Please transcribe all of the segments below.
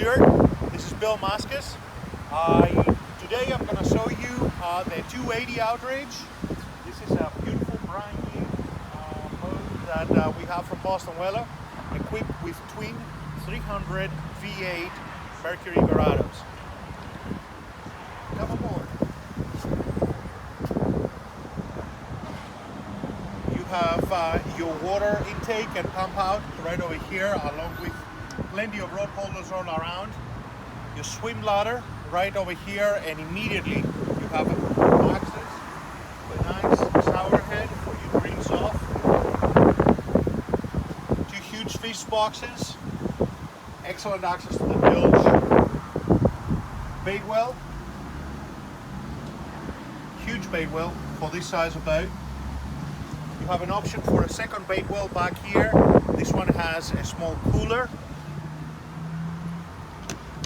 Stuart. This is Bill Mascus. Today I'm going to show you the 280 Outrage. This is a beautiful brand new boat that we have from Boston Whaler, equipped with twin 300 V8 Mercury Dorados. Come aboard. You have your water intake and pump out right over here, along with plenty of rod holders all around. Your swim ladder right over here, and immediately you have access to a nice shower head for you to rinse off. Two huge fish boxes, excellent access to the bilge. Bait well, huge bait well for this size of boat. You have an option for a second bait well back here. This one has a small cooler.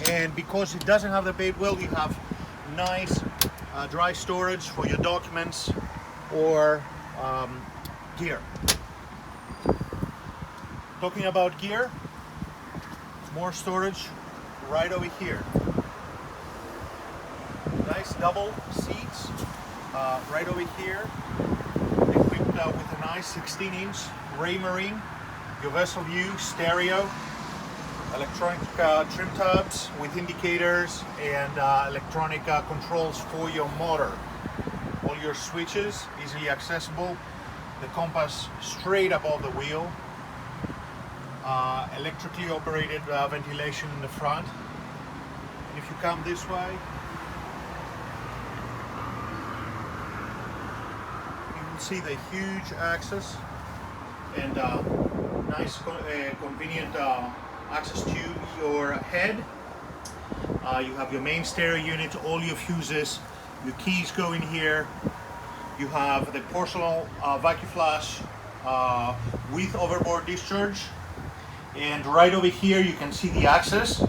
And because it doesn't have the bait well, you have nice dry storage for your documents or gear. Talking about gear, more storage right over here. Nice double seats right over here, equipped with a nice 16-inch Marine, your vessel view, stereo, electronic trim tabs with indicators and electronic controls for your motor. All your switches easily accessible. The compass straight above the wheel. Electrically operated ventilation in the front. And if you come this way, you will see the huge access and nice convenient access to your head. You have your main stereo unit, all your fuses, your keys go in here. You have the porcelain vacuum flash with overboard discharge, and right over here you can see the access,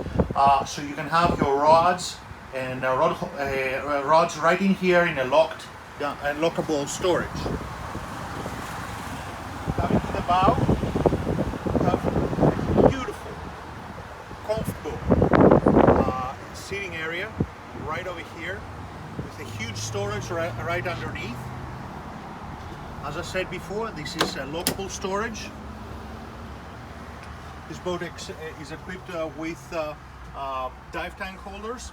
so you can have your rods and rods right in here in a lockable storage. Coming to the bow, comfortable seating area right over here with a huge storage right underneath. As I said before, this is a lockable storage. This boat is equipped with dive tank holders,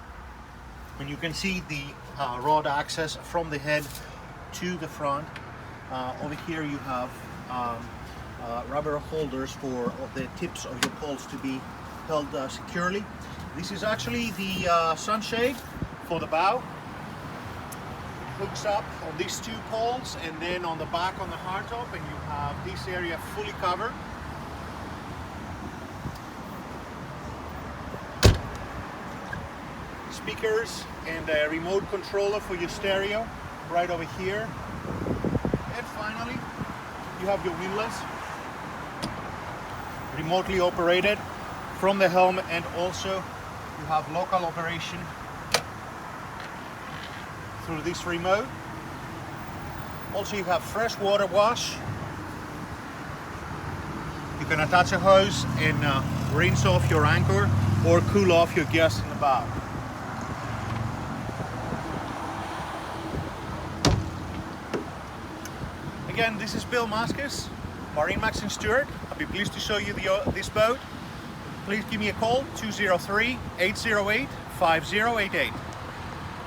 and you can see the rod access from the head to the front. Over here you have rubber holders for the tips of your poles to be held securely. This is actually the sunshade for the bow. It hooks up on these two poles, and then on the back on the hardtop, and you have this area fully covered. Speakers and a remote controller for your stereo right over here. And finally, you have your windlass, remotely operated from the helm, and also you have local operation through this remote. Also, you have fresh water wash. You can attach a hose and rinse off your anchor or cool off your guests in the bow. Again, this is Bill Mascus, MarineMax in Stuart. I'll be pleased to show you this boat. Please give me a call, 203-808-5088.